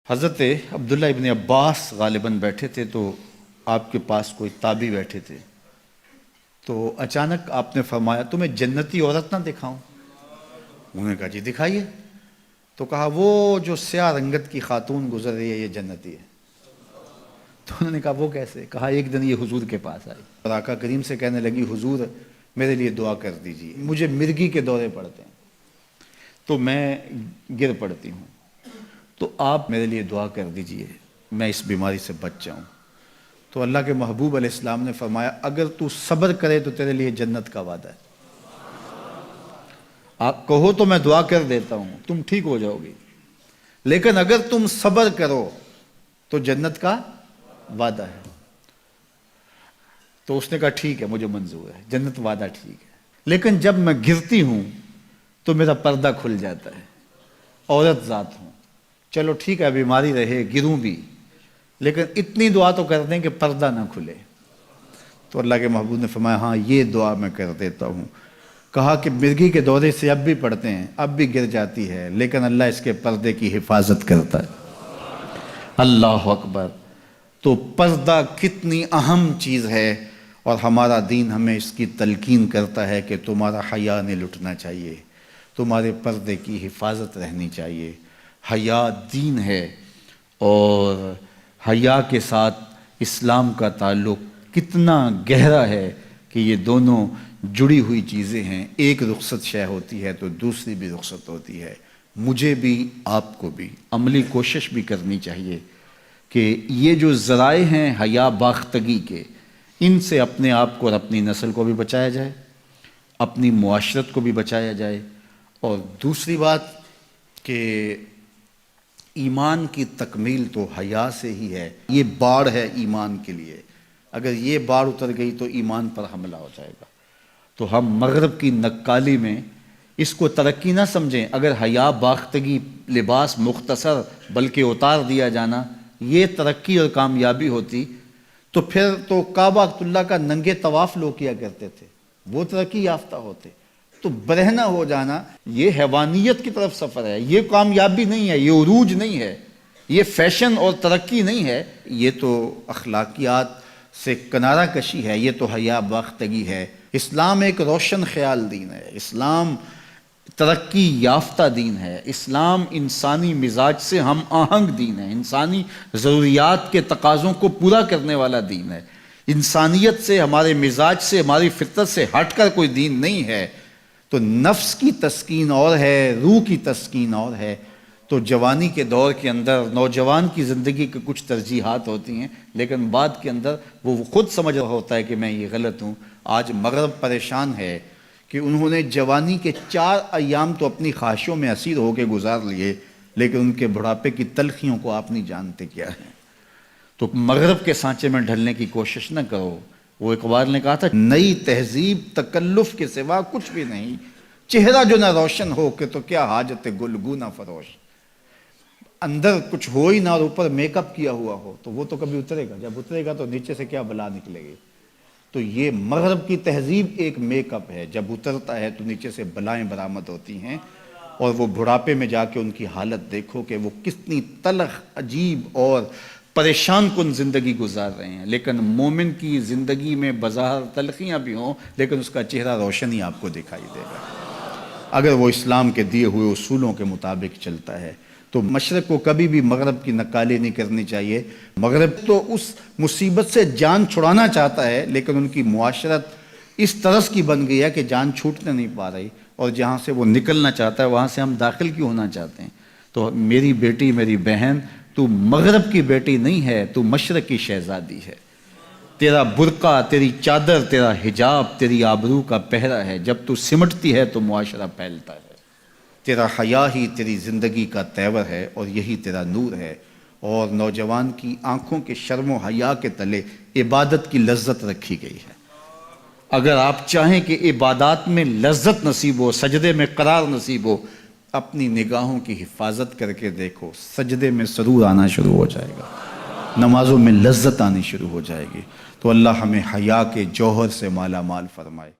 حضرت عبداللہ ابن عباس غالباً بیٹھے تھے تو آپ کے پاس کوئی تابعی بیٹھے تھے، تو اچانک آپ نے فرمایا تمہیں جنتی عورت نہ دکھاؤں؟ انہوں نے کہا جی دکھائیے۔ تو کہا وہ جو سیاہ رنگت کی خاتون گزر رہی ہے یہ جنتی ہے۔ تو انہوں نے کہا وہ کیسے؟ کہا ایک دن یہ حضور کے پاس آئی اور آقا کریم سے کہنے لگی حضور میرے لیے دعا کر دیجیے، مجھے مرگی کے دورے پڑتے ہیں تو میں گر پڑتی ہوں، تو آپ میرے لیے دعا کر دیجئے میں اس بیماری سے بچ جاؤں۔ تو اللہ کے محبوب علیہ السلام نے فرمایا اگر تو صبر کرے تو تیرے لیے جنت کا وعدہ ہے۔ آپ کہو تو میں دعا کر دیتا ہوں تم ٹھیک ہو جاؤ گی، لیکن اگر تم صبر کرو تو جنت کا وعدہ ہے۔ تو اس نے کہا ٹھیک ہے مجھے منظور ہے، جنت وعدہ ٹھیک ہے، لیکن جب میں گرتی ہوں تو میرا پردہ کھل جاتا ہے، عورت ذات ہوں، چلو ٹھیک ہے بیماری رہے گروں بھی لیکن اتنی دعا تو کر دیں کہ پردہ نہ کھلے۔ تو اللہ کے محبوب نے فرمایا ہاں یہ دعا میں کر دیتا ہوں۔ کہا کہ مرگی کے دورے سے اب بھی پڑھتے ہیں، اب بھی گر جاتی ہے، لیکن اللہ اس کے پردے کی حفاظت کرتا ہے۔ اللہ اکبر! تو پردہ کتنی اہم چیز ہے، اور ہمارا دین ہمیں اس کی تلقین کرتا ہے کہ تمہارا حیا نہیں لٹنا چاہیے، تمہارے پردے کی حفاظت رہنی چاہیے۔ حیا دین ہے، اور حیا کے ساتھ اسلام کا تعلق کتنا گہرا ہے کہ یہ دونوں جڑی ہوئی چیزیں ہیں، ایک رخصت شے ہوتی ہے تو دوسری بھی رخصت ہوتی ہے۔ مجھے بھی آپ کو بھی عملی کوشش بھی کرنی چاہیے کہ یہ جو ذرائع ہیں حیا باختگی کے، ان سے اپنے آپ کو اور اپنی نسل کو بھی بچایا جائے، اپنی معاشرت کو بھی بچایا جائے۔ اور دوسری بات کہ ایمان کی تکمیل تو حیا سے ہی ہے، یہ باڑ ہے ایمان کے لیے، اگر یہ باڑ اتر گئی تو ایمان پر حملہ ہو جائے گا۔ تو ہم مغرب کی نقالی میں اس کو ترقی نہ سمجھیں، اگر حیا باختگی لباس مختصر بلکہ اتار دیا جانا یہ ترقی اور کامیابی ہوتی تو پھر تو کعبہ اللہ کا ننگے طواف لوگ کیا کرتے تھے، وہ ترقی یافتہ ہوتے۔ تو برہنہ ہو جانا یہ حیوانیت کی طرف سفر ہے، یہ کامیابی نہیں ہے، یہ عروج نہیں ہے، یہ فیشن اور ترقی نہیں ہے، یہ تو اخلاقیات سے کنارہ کشی ہے، یہ تو حیا باختگی ہے۔ اسلام ایک روشن خیال دین ہے، اسلام ترقی یافتہ دین ہے، اسلام انسانی مزاج سے ہم آہنگ دین ہے، انسانی ضروریات کے تقاضوں کو پورا کرنے والا دین ہے۔ انسانیت سے، ہمارے مزاج سے، ہماری فطرت سے ہٹ کر کوئی دین نہیں ہے۔ تو نفس کی تسکین اور ہے، روح کی تسکین اور ہے۔ تو جوانی کے دور کے اندر نوجوان کی زندگی کے کچھ ترجیحات ہوتی ہیں، لیکن بعد کے اندر وہ خود سمجھ رہا ہوتا ہے کہ میں یہ غلط ہوں۔ آج مغرب پریشان ہے کہ انہوں نے جوانی کے 4 ایام تو اپنی خواہشوں میں اسیر ہو کے گزار لیے، لیکن ان کے بڑھاپے کی تلخیوں کو آپ نہیں جانتے کیا ہے۔ تو مغرب کے سانچے میں ڈھلنے کی کوشش نہ کرو۔ وہ اقبال نے کہا تھا نئی تہذیب تکلف کے سوا کچھ بھی نہیں، چہرہ جو نہ روشن ہو کہ تو کیا حاجت گلگو نہ فروش۔ اندر کچھ ہو ہی نہ اور اوپر میک اپ کیا ہوا ہو تو وہ تو کبھی اترے گا، جب اترے گا تو نیچے سے کیا بلا نکلے گی۔ تو یہ مغرب کی تہذیب ایک میک اپ ہے، جب اترتا ہے تو نیچے سے بلائیں برآمد ہوتی ہیں، اور وہ بڑھاپے میں جا کے ان کی حالت دیکھو کہ وہ کتنی تلخ عجیب اور پریشان کن زندگی گزار رہے ہیں۔ لیکن مومن کی زندگی میں بظاہر تلخیاں بھی ہوں لیکن اس کا چہرہ روشن ہی آپ کو دکھائی دے گا، اگر وہ اسلام کے دیے ہوئے اصولوں کے مطابق چلتا ہے۔ تو مشرق کو کبھی بھی مغرب کی نقالی نہیں کرنی چاہیے۔ مغرب تو اس مصیبت سے جان چھڑانا چاہتا ہے، لیکن ان کی معاشرت اس طرز کی بن گئی ہے کہ جان چھوٹنے نہیں پا رہی، اور جہاں سے وہ نکلنا چاہتا ہے وہاں سے ہم داخل کیوں ہونا چاہتے ہیں۔ تو میری بیٹی، میری بہن، تو مغرب کی بیٹی نہیں ہے، تو مشرق کی شہزادی ہے۔ تیرا برقع، تیری چادر، تیرا حجاب تیری آبرو کا پہرا ہے، جب تو سمٹتی ہے تو معاشرہ پھیلتا ہے۔ تیرا حیا ہی تیری زندگی کا تیور ہے، اور یہی تیرا نور ہے۔ اور نوجوان کی آنکھوں کے شرم و حیا کے تلے عبادت کی لذت رکھی گئی ہے۔ اگر آپ چاہیں کہ عبادات میں لذت نصیب ہو، سجدے میں قرار نصیب ہو، اپنی نگاہوں کی حفاظت کر کے دیکھو، سجدے میں سرور آنا شروع ہو جائے گا، نمازوں میں لذت آنی شروع ہو جائے گی۔ تو اللہ ہمیں حیا کے جوہر سے مالا مال فرمائے۔